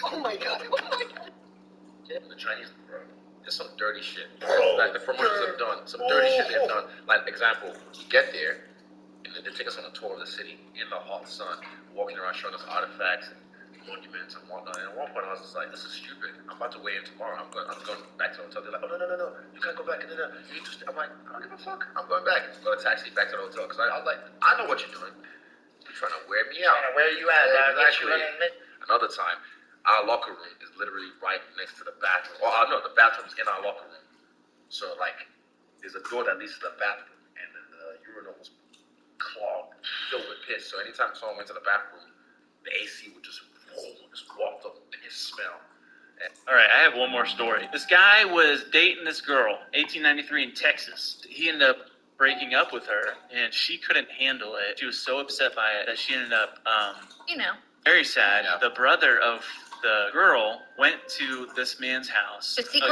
Oh my god. The Chinese, bro, there's some dirty shit. Like the promoters have done some dirty shit they've done. Like example, you get there, and they take us on a tour of the city in the hot sun, walking around showing us artifacts and monuments and whatnot. And at one point I was just like, this is stupid. I'm about to weigh in tomorrow. I'm going back to the hotel. They're like, oh no, you can't go back. You need to stay. I'm like, I don't give a fuck. I'm going back. Got a taxi back to the hotel because I was like, I know what you're doing. You're trying to wear me out. Where are you at? Exactly. Another time, our locker room is literally right next to the bathroom. Well, no, the bathroom's in our locker room. So like, there's a door that leads to the bathroom, and then the urinal was clogged, filled with piss. So anytime someone went to the bathroom, the AC would just walked up the piss smell. All right, I have one more story. This guy was dating this girl, 1893 in Texas. He ended up breaking up with her, and she couldn't handle it. She was so upset by it that she ended up, very sad. Yeah. The brother of the girl went to this man's house to seek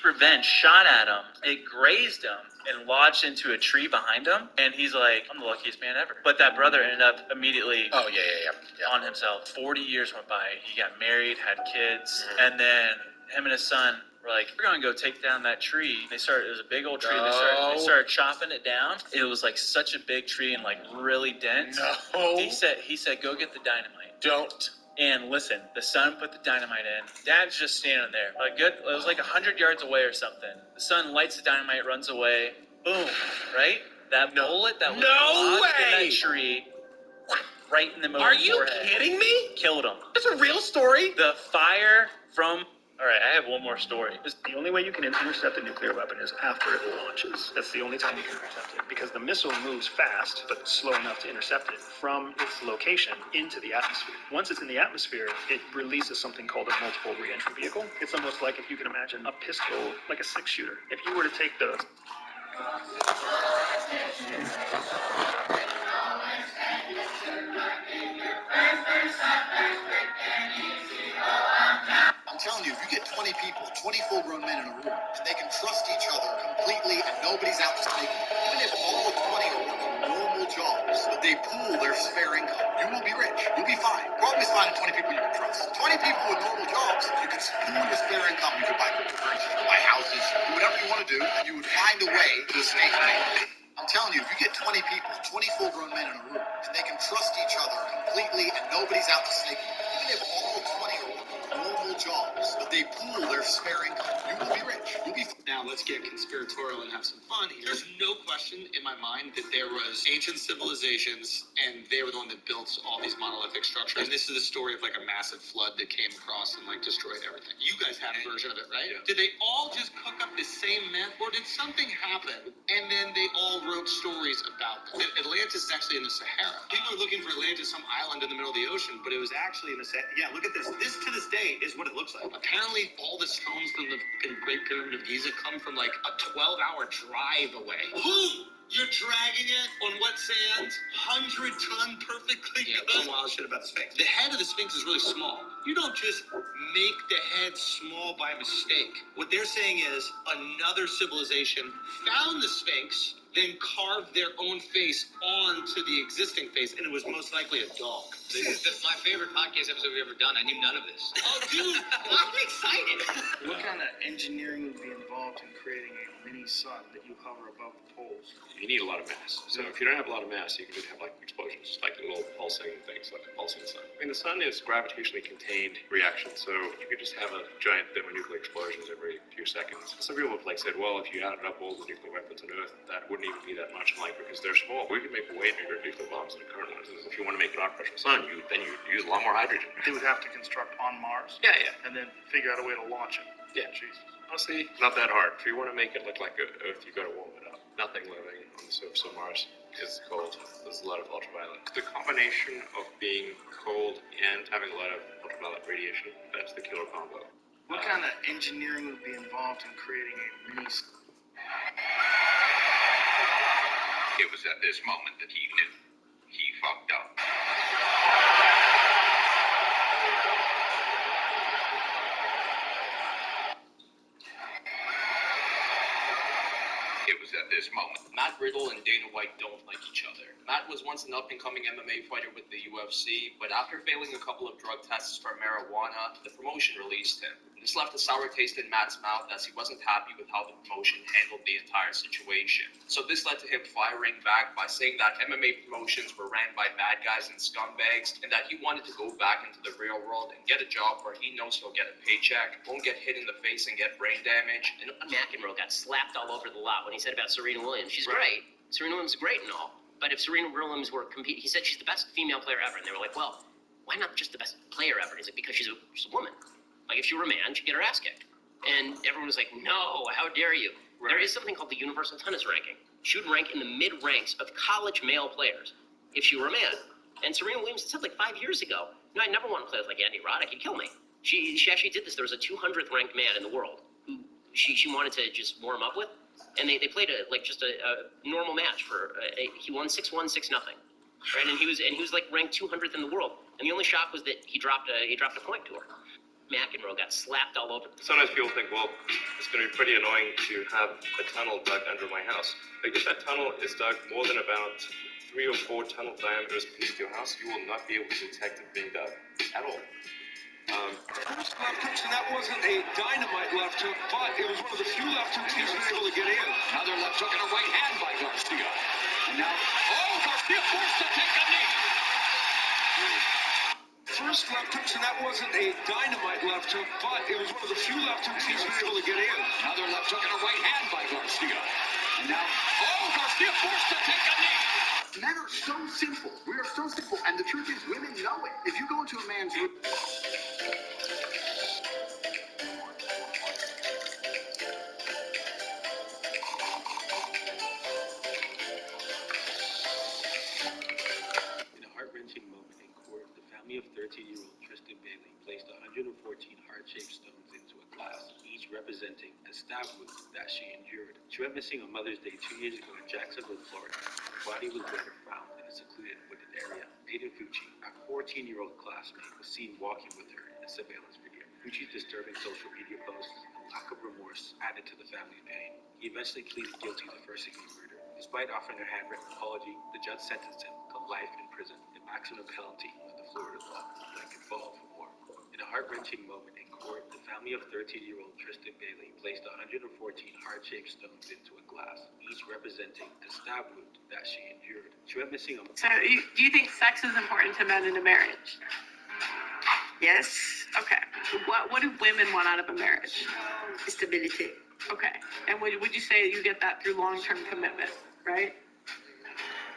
revenge. Shot at him. It grazed him and lodged into a tree behind him. And he's like, I'm the luckiest man ever. But that brother ended up immediately on himself. 40 years went by. He got married, had kids, and then him and his son were like, we're gonna go take down that tree. It was a big old tree. They started chopping it down. It was like such a big tree and like really dense. No. He said, go get the dynamite. Don't. And listen, the son put the dynamite in. Dad's just standing there. It was like 100 yards away or something. The son lights the dynamite, runs away. Boom, right? That bullet that was lodged in that tree, right in the middle of the forehead. Are you kidding me? Killed him. That's a real story? The fire from... All right, I have one more story. The only way you can intercept a nuclear weapon is after it launches. That's the only time you can intercept it, because the missile moves fast, but slow enough to intercept it from its location into the atmosphere. Once it's in the atmosphere, it releases something called a multiple reentry vehicle. It's almost like, if you can imagine, a pistol, like a six-shooter. If you were to take the... I'm telling you, if you get 20 people, 20 full-grown men in a room, and they can trust each other completely and nobody's out to take them, even if all 20 are working normal jobs, but they pool their spare income, you will be rich. You'll be fine. Problem is finding 20 people you can trust. 20 people with normal jobs, you can pool your spare income, you can buy cryptocurrencies, you can buy houses, do whatever you want to do, and you would find a way to escape money. I'm telling you, if you get 20 people, 20 full-grown men in a room, and they can trust each other completely and nobody's out to snake them, even if all 20 are working normal jobs, but they pool their spare income, you will be rich. You'll be... Now let's get conspiratorial and have some fun here. There's no question in my mind that there was ancient civilizations, and they were the one that built all these monolithic structures. And this is the story of like a massive flood that came across and like destroyed everything. You guys had a version of it, right? Yeah. Did they all just cook up the same myth, or did something happen and then they all wrote stories about it? Atlantis is actually in the Sahara. People are looking for Atlantis, some island in the middle of the ocean, but it was actually in the Sahara. Yeah, look at this. This to this day is what it looks like. Apparently, all the stones from the Great Pyramid of Giza come from like a 12-hour drive away. Who? You're dragging it on wet sand, 100-ton perfectly good. Some wild shit about the Sphinx. The head of the Sphinx is really small. You don't just make the head small by mistake. What they're saying is another civilization found the Sphinx, then carved their own face onto the existing face, and it was most likely a dog. This is my favorite podcast episode we've ever done. I knew none of this. Oh, dude, I'm excited. What kind of engineering would be involved in creating a mini sun that you hover above the poles? You need a lot of mass. So if you don't have a lot of mass, you can just have like explosions, like little pulsing things, like a pulsing sun. I mean, the sun is gravitationally contained reaction, so you could just have a giant thermonuclear explosions every few seconds. Some people have like said, well, if you added up all the nuclear weapons on Earth, that wouldn't even be that much. I'm like, because they're small. We could make way bigger nuclear bombs than the current ones. If you want to make an artificial sun, then you use a lot more hydrogen. They would have to construct on Mars? Yeah. And then figure out a way to launch it? Yeah. Jesus. Honestly, not that hard. If you want to make it look like Earth, you got to warm it up. Nothing living on the surface of Mars is cold. There's a lot of ultraviolet. The combination of being cold and having a lot of ultraviolet radiation, that's the killer combo. What kind of engineering would be involved in creating a mini... It was at this moment that he knew. He fucked up. It was at this this moment. Matt Riddle and Dana White don't like each other. Matt was once an up-and-coming MMA fighter with the UFC, but after failing a couple of drug tests for marijuana, the promotion released him. This left a sour taste in Matt's mouth as he wasn't happy with how the promotion handled the entire situation. So this led to him firing back by saying that MMA promotions were ran by bad guys and scumbags, and that he wanted to go back into the real world and get a job where he knows he'll get a paycheck, won't get hit in the face and get brain damage. And McEnroe got slapped all over the lot when he said about Serena Williams. She's great. Serena Williams is great and all. But if Serena Williams were competing, he said she's the best female player ever. And they were like, well, why not just the best player ever? Is it because she's a woman? Like, if she were a man, she'd get her ass kicked. And everyone was like, no, how dare you? Right. There is something called the Universal Tennis Ranking. She would rank in the mid-ranks of college male players if she were a man. And Serena Williams said like 5 years ago, no, I never want to play with like Andy Roddick. He'd kill me. She actually did this. There was a 200th ranked man in the world who she wanted to just warm up with. And they played a normal match for he won 6-1, 6-0, right? And he was like ranked 200th in the world. And the only shock was that he dropped a point to her. McEnroe got slapped all over. Sometimes people think, well, it's going to be pretty annoying to have a tunnel dug under my house. Like if that tunnel is dug more than about 3 or 4 tunnel diameters beneath your house, you will not be able to detect it being dug at all. First left hook, and that wasn't a dynamite left hook, but it was one of the few left hooks he was able to get in. Another left hook and a right hand by Garcia. And now, Garcia forced to take a knee. First left hook, and that wasn't a dynamite left hook, but it was one of the few left hooks he was able to get in. Another left hook and a right hand by Garcia. And now, Garcia forced to take a knee. Men are so simple. We are so simple. And the truth is, women know it. If you go into a man's room... In a heart-wrenching moment in court, the family of 13-year-old Tristan Bailey placed 114 heart-shaped stones into a glass, each representing a stab wound that she endured. She went missing on Mother's Day 2 years ago in Jacksonville, Florida. Her body was later found in a secluded wooded area. Peyton Fucci, a 14-year-old classmate, was seen walking with her in a surveillance video. Fucci's disturbing social media posts and lack of remorse added to the family's pain. He eventually pleaded guilty to first-degree murder. Despite offering a handwritten apology, the judge sentenced him to life in prison, the maximum penalty of the Florida law that could fall for more. In a heart-wrenching moment in court, the family of 13-year-old Tristan Bailey placed 114 heart-shaped stones into a glass, each representing a stab wound that she endured. She went missing on... So, do you think sex is important to men in a marriage? Yes. Okay. What do women want out of a marriage? Stability. Okay. And would you say you get that through long-term commitment, right?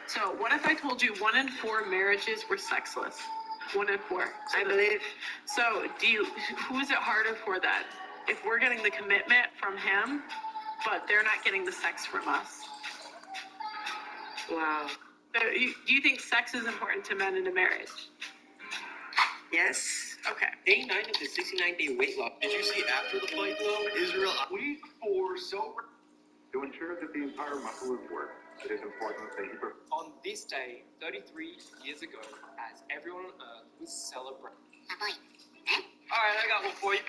So what if I told you 1 in 4 marriages were sexless? 1 in 4. I believe. So who is it harder for then? If we're getting the commitment from him, but they're not getting the sex from us? Wow. So do you think sex is important to men in a marriage? Yes. Okay. Day 9 of the 69-day weight loss. Did you see after the fight, though? Israel, week 4, sober. To ensure that the entire muscle would work, it is important that he... On this day, 33 years ago, as everyone on Earth was celebrating. Alright, I got one for you.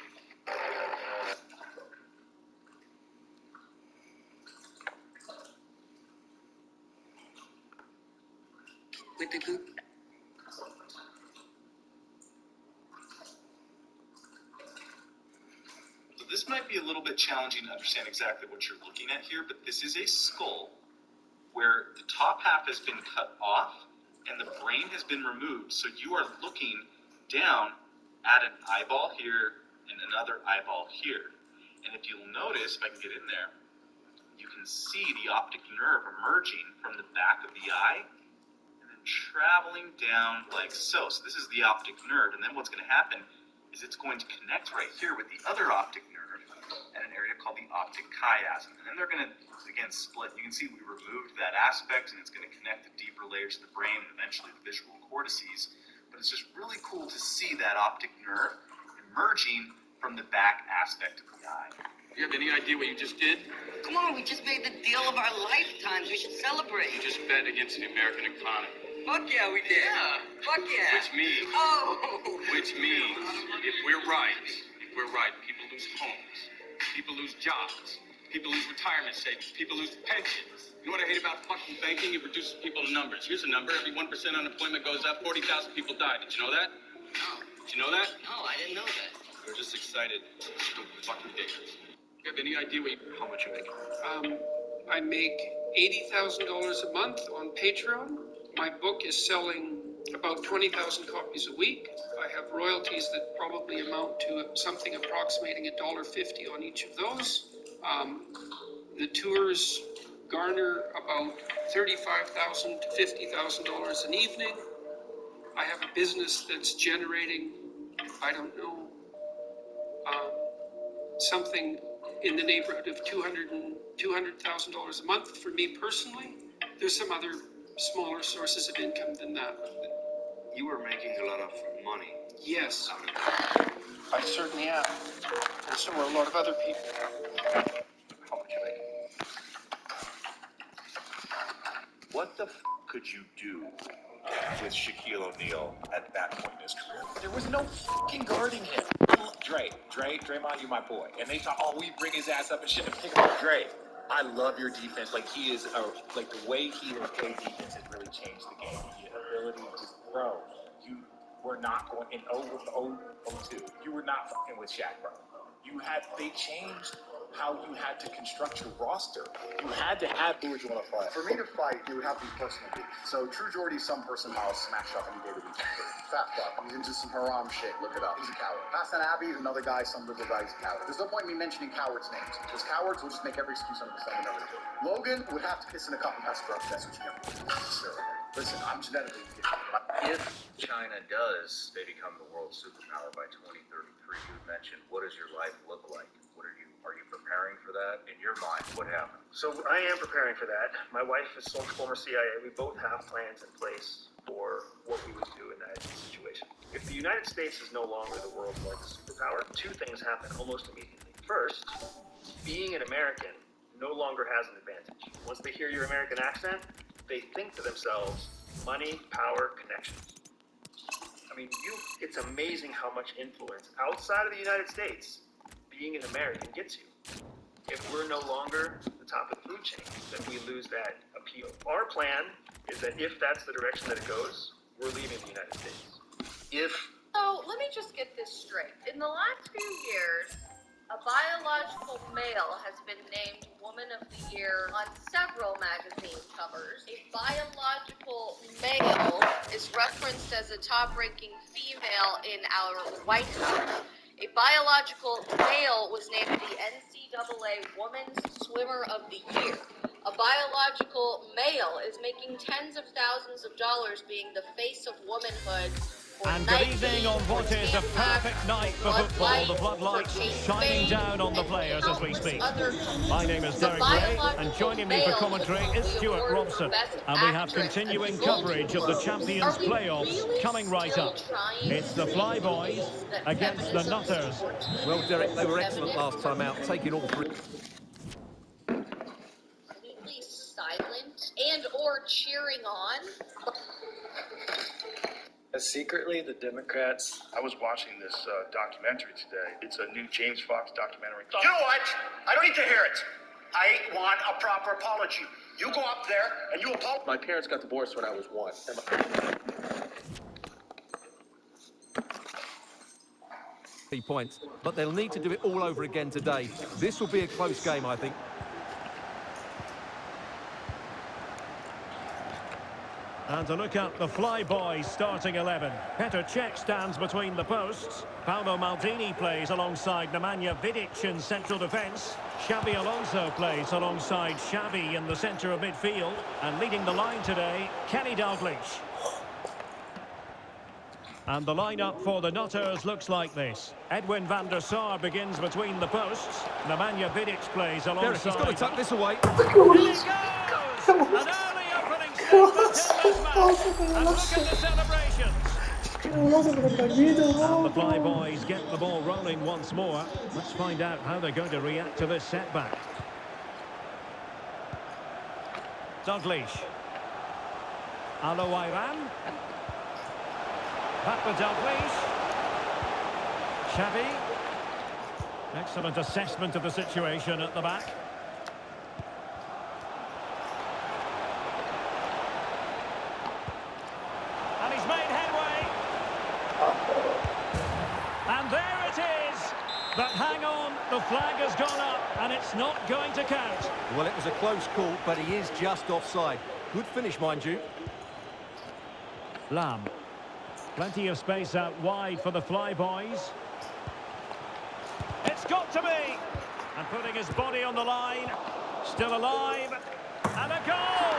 With the group. So this might be a little bit challenging to understand exactly what you're looking at here, but this is a skull where the top half has been cut off and the brain has been removed. So you are looking down at an eyeball here and another eyeball here. And if you'll notice, if I can get in there, you can see the optic nerve emerging from the back of the eye and then traveling down like so. So this is the optic nerve, and then what's going to happen is it's going to connect right here with the other optic nerve at an area called the optic chiasm. And then they're going to, again, split. You can see we removed that aspect, and it's going to connect the deeper layers of the brain and eventually the visual cortices. But it's just really cool to see that optic nerve emerging from the back aspect of the eye. Do you have any idea what you just did? Come on, we just made the deal of our lifetimes. We should celebrate. You just bet against the American economy. Fuck yeah, we did. Yeah. Fuck yeah. Which means, if we're right, people lose homes, people lose jobs, people lose retirement savings, people lose pensions. You know what I hate about fucking banking? It reduces people to numbers. Here's a number. Every 1% unemployment goes up, 40,000 people die. Did you know that? No. Did you know that? No, I didn't know that. They're just excited. Stupid fucking ridiculous. You have any idea how much you make? I make $80,000 a month on Patreon. My book is selling about 20,000 copies a week. I have royalties that probably amount to something approximating $1.50 on each of those. The tours garner about $35,000 to $50,000 an evening. I have a business that's generating, I don't know, something in the neighborhood of $200,000 a month for me personally. There's some other smaller sources of income than that. You were making a lot of money. Yes, I certainly am. And so are a lot of other people. How much you make? What the could you do with Shaquille O'Neal at that point in his career? There was no fucking guarding him. Draymond, you my boy. And they thought, oh, we bring his ass up and shit and pick him up. Dre, I love your defense. Like, he is, like, the way he has played defense has really changed the game. The ability to, bro, you were not going, in 02, you were not fucking with Shaq, bro. They changed how you had to construct your roster. You had to have who would you want to fight. For me to fight, it would have to be personal beef. So True Geordie, some person I'll smash up any day of the week. Fat fuck. He's into some haram shit. Look it up. He's a coward. Hassan Abbey is another guy, some liberal guy. He's a coward. There's no point in me mentioning cowards' names because cowards will just make every excuse under the sun and never do. Logan would have to piss in a cup and pass a drug test, which you never do. Sure. Listen, I'm genetically gifted. If China does, they become the world superpower by 2033, you mentioned, what does your life look like? Are you preparing for that? In your mind, what happened? So I am preparing for that. My wife is former CIA. We both have plans in place for what we would do in that situation. If the United States is no longer the world's largest superpower, two things happen almost immediately. First, being an American no longer has an advantage. Once they hear your American accent, they think to themselves, money, power, connections. I mean, it's amazing how much influence outside of the United States being an American gets you. If we're no longer the top of the food chain, then we lose that appeal. Our plan is that if that's the direction that it goes, we're leaving the United States. So let me just get this straight. In the last few years, a biological male has been named Woman of the Year on several magazine covers. A biological male is referenced as a top-ranking female in our White House. A biological male was named the NCAA Women's Swimmer of the Year. A biological male is making tens of thousands of dollars being the face of womanhood. And good evening on what is a perfect night for football. The floodlights shining down on the players as we speak. My name is Derek Ray, and joining me for commentary is Stuart Robson. And we have continuing coverage of the Champions playoffs coming right up. It's the Flyboys against the Nutters. Well, Derek, they were excellent last time out, taking all three. Completely silent and or cheering on. Secretly, the Democrats... I was watching this documentary today. It's a new James Fox documentary. You know what? I don't need to hear it. I want a proper apology. You go up there and you apologize. My parents got divorced when I was 1. 3 points, but they'll need to do it all over again today. This will be a close game, I think. And to look at the Flyboys starting 11. Petr Cech stands between the posts. Paolo Maldini plays alongside Nemanja Vidic in central defence. Xabi Alonso plays alongside Xavi in the centre of midfield. And leading the line today, Kenny Dalglish. And the lineup for the Nutters looks like this. Edwin van der Sar begins between the posts. Nemanja Vidic plays alongside... Derek, he's got to tuck this away. Here he goes! An early opening statement in this match. And look at the celebrations. And the Flyboys get the ball rolling once more. Let's find out how they're going to react to this setback. Dalglish. Aloiran. Back with Dalglish. Xavi. Excellent assessment of the situation at the back. But hang on, the flag has gone up and it's not going to count. Well, it was a close call, but he is just offside. Good finish, mind you. Lam. Plenty of space out wide for the Flyboys. It's got to be! And putting his body on the line. Still alive. And a goal!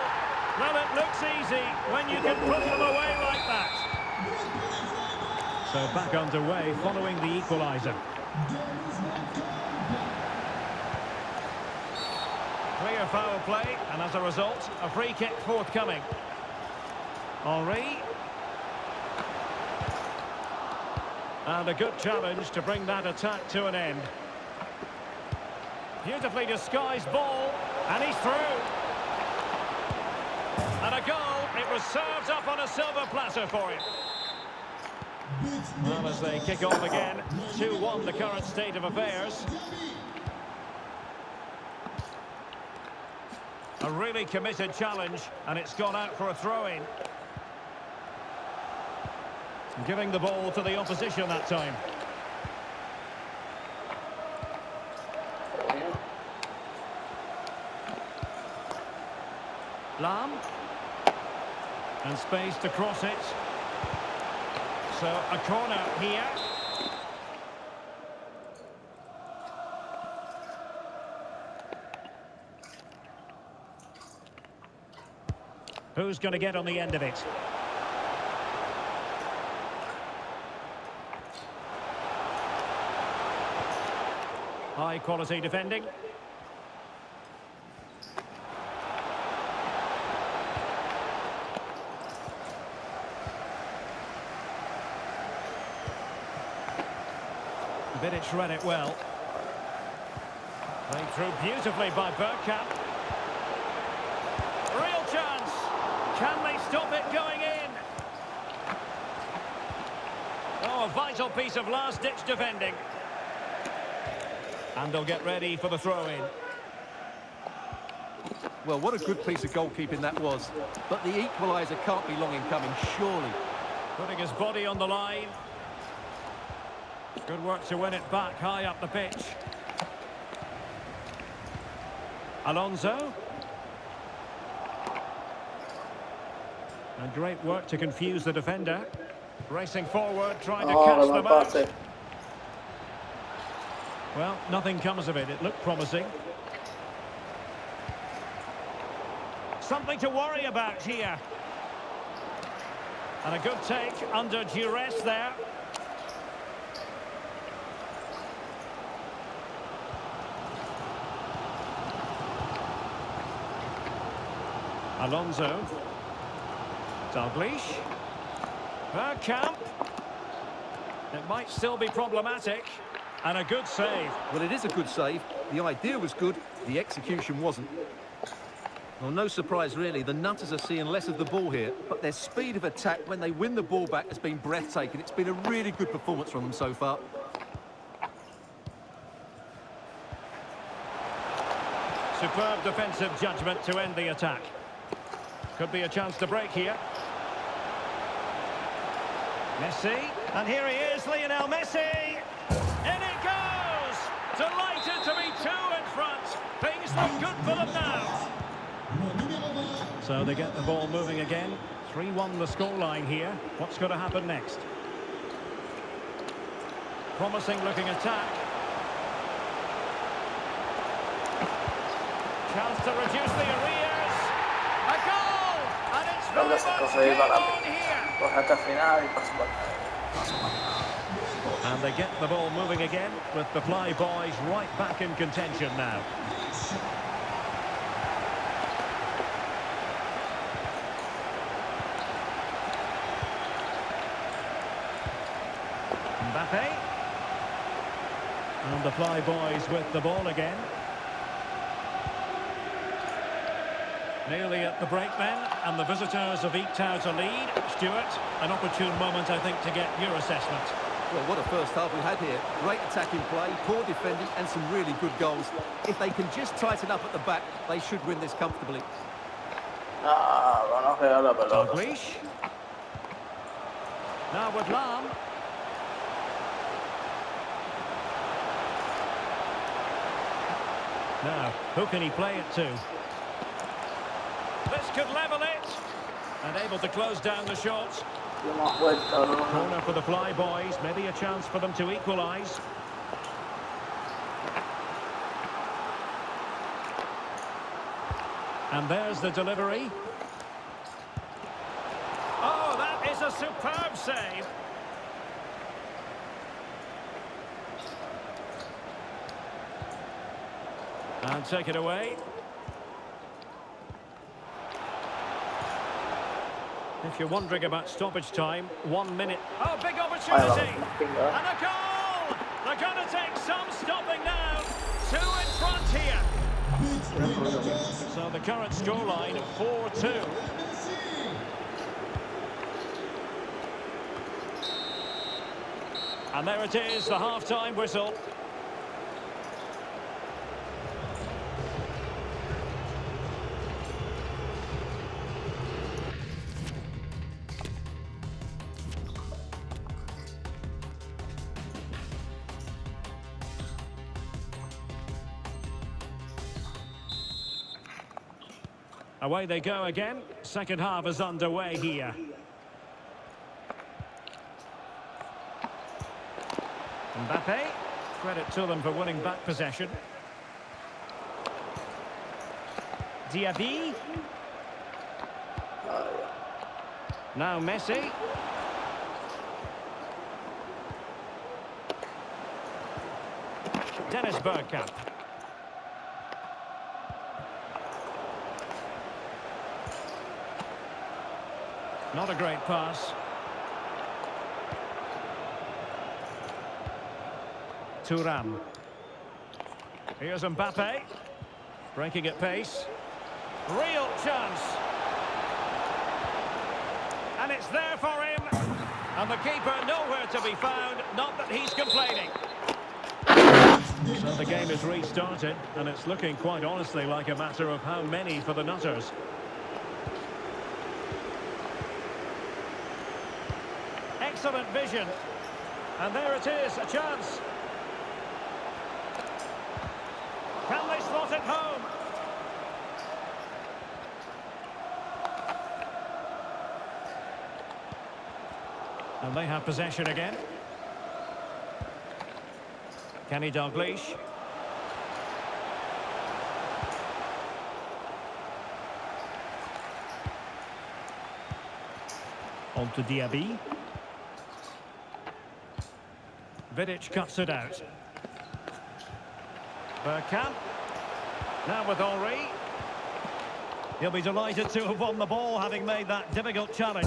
Well, it looks easy when you can put them away like that. So back underway following the equaliser. Clear foul play, and as a result, a free kick forthcoming. Henry. And a good challenge to bring that attack to an end. Beautifully disguised ball, and he's through. And a goal, it was served up on a silver platter for him. Well, as they kick off again, 2-1 the current state of affairs. A really committed challenge, and it's gone out for a throw-in. Giving the ball to the opposition that time. Lam. And space to cross it. So a corner here. Who's going to get on the end of it? High quality defending. Vidic read it well. Played through beautifully by Bergkamp. Real chance. Can they stop it going in? Oh, a vital piece of last-ditch defending. And they'll get ready for the throw-in. Well, what a good piece of goalkeeping that was. But the equaliser can't be long in coming, surely. Putting his body on the line. Good work to win it back high up the pitch. Alonso. And great work to confuse the defender. Racing forward, trying to catch them out. Well, nothing comes of it. It looked promising. Something to worry about here. And a good take under duress there. Alonso. Dalglish. Bergkamp. It might still be problematic. And a good save. Well, it is a good save. The idea was good, the execution wasn't. Well, no surprise really, the Nutters are seeing less of the ball here, but their speed of attack when they win the ball back has been breathtaking. It's been a really good performance from them so far. Superb defensive judgment to end the attack. Could be a chance to break here. Messi, and here he is, Lionel Messi! In it goes! Delighted to be two in front. Things look good for them now. So they get the ball moving again. 3-1 the scoreline here. What's going to happen next? Promising looking attack. Chance to reduce the arrears. A goal! And it's very much game on here. And they get the ball moving again with the Flyboys right back in contention now. Mbappe. And the Flyboys with the ball again. Nearly at the break then, and the visitors have eked out a lead. Stuart, an opportune moment, I think, to get your assessment. Well, what a first half we had here. Great attacking play, poor defending, and some really good goals. If they can just tighten up at the back, they should win this comfortably. Dalglish. Now with Lam. Now, who can he play it to? This could level it. And able to close down the shots. Corner for the Fly Boys. Maybe a chance for them to equalise. And there's the delivery. Oh, that is a superb save. And take it away. If you're wondering about stoppage time, 1 minute. Oh, big opportunity! And a goal! They're going to take some stopping now. 2 in front here. So the current scoreline, 4-2. And there it is, the half-time whistle. Away they go again. Second half is underway here. Mbappe. Credit to them for winning back possession. Diaby. Now Messi. Dennis Bergkamp. Not a great pass. Thuram. Here's Mbappe. Breaking at pace. Real chance. And it's there for him. And the keeper nowhere to be found. Not that he's complaining. So the game is restarted. And it's looking quite honestly like a matter of how many for the Nutters. Excellent vision. And there it is, a chance. Can they slot it home? And they have possession again. Kenny Dalglish. On to Diaby. Vidic cuts it out. Bergkamp. Now with Henry. He'll be delighted to have won the ball, having made that difficult challenge.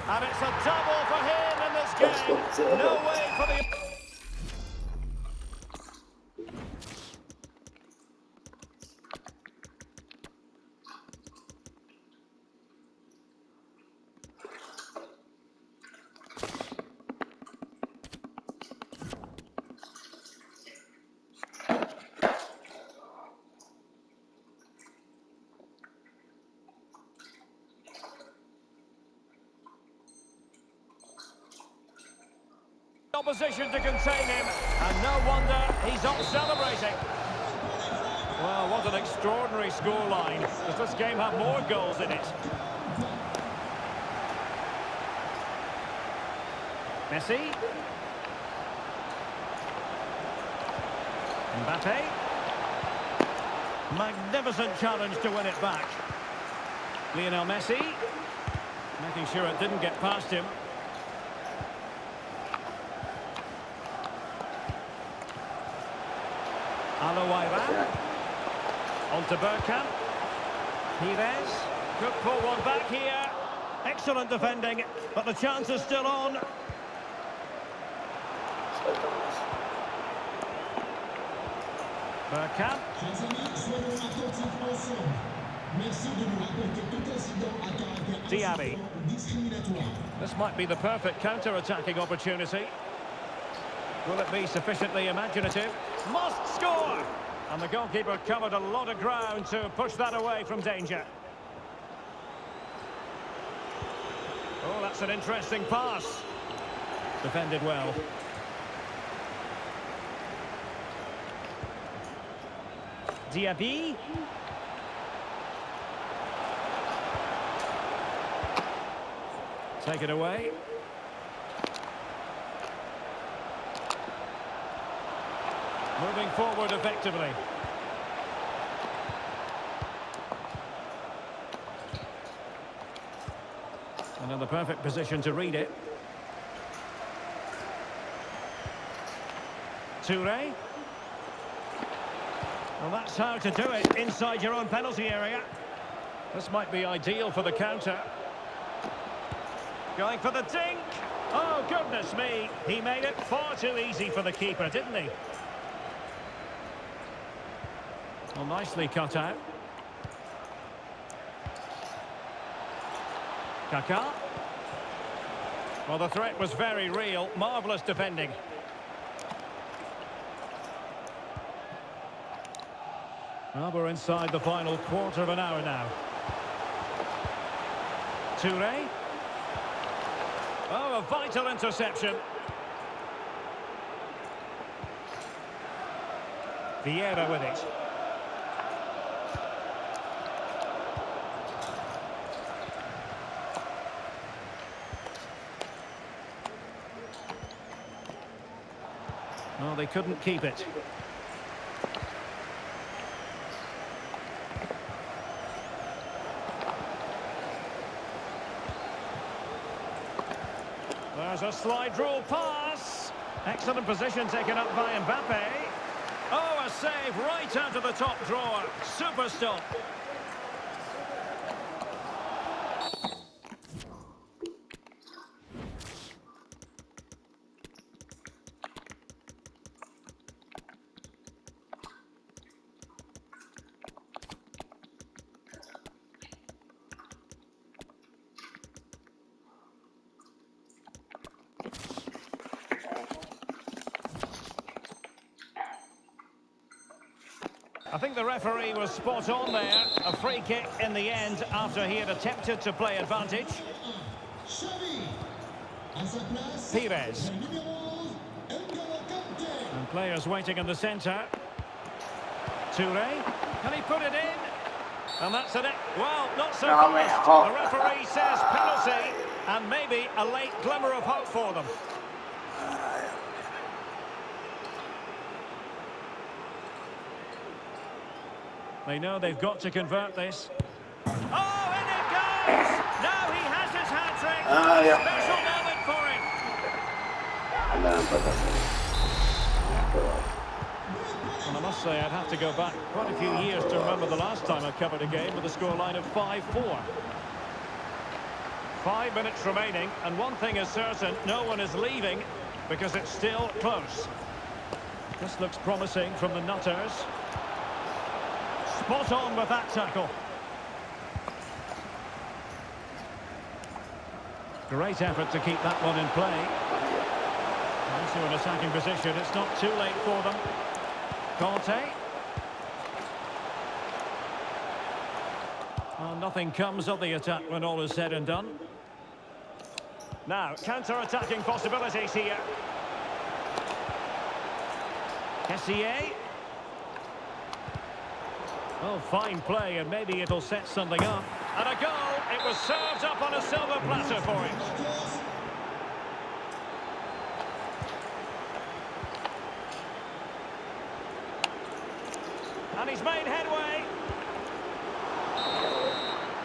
And it's a double for him in this game. No way for the... opposition to contain him, and no wonder he's off celebrating. Well, what an extraordinary scoreline. Does this game have more goals in it? Messi. Mbappe. Magnificent challenge to win it back. Lionel Messi. Making sure it didn't get past him. Alowaira. On to Bergkamp. Pires. Could pull one back here. Excellent defending, but the chance is still on. Bergkamp. Diaby. This might be the perfect counter-attacking opportunity. Will it be sufficiently imaginative? Must score! And the goalkeeper covered a lot of ground to push that away from danger. Oh, that's an interesting pass. Defended well. Diaby. Take it away. Moving forward effectively. And in the perfect position to read it. Toure. Well, that's how to do it inside your own penalty area. This might be ideal for the counter. Going for the dink. Oh, goodness me. He made it far too easy for the keeper, didn't he? Well, nicely cut out. Kaká. Well, the threat was very real. Marvellous defending. Well, we're inside the final quarter of an hour now. Toure. Oh, a vital interception. Vieira with it. Well, they couldn't keep it. There's a slide rule pass. Excellent position taken up by Mbappe. Oh, a save right out of the top drawer. Super stop. I think the referee was spot on there. A free kick in the end after he had attempted to play advantage. Pires. And players waiting in the centre. Toure. Can he put it in? And that's it. Well, not so fast. The referee says penalty. And maybe a late glimmer of hope for them. They know they've got to convert this. Oh, and it goes! Now he has his hat-trick. Special moment for him. And I must say, I'd have to go back quite a few years to remember the last time I covered a game with a scoreline of 5-4. 5 minutes remaining, and one thing is certain, no one is leaving because it's still close. This looks promising from the Nutters. Spot on with that tackle. Great effort to keep that one in play. Also an attacking position. It's not too late for them. Conte. Well, nothing comes of the attack when all is said and done. Now, counter-attacking possibilities here. Kessié. Oh, fine play, and maybe it'll set something up. And a goal! It was served up on a silver platter for him. And he's made headway.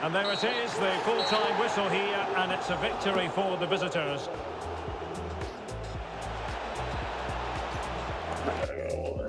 And there it is, the full-time whistle here, and it's a victory for the visitors. Oh,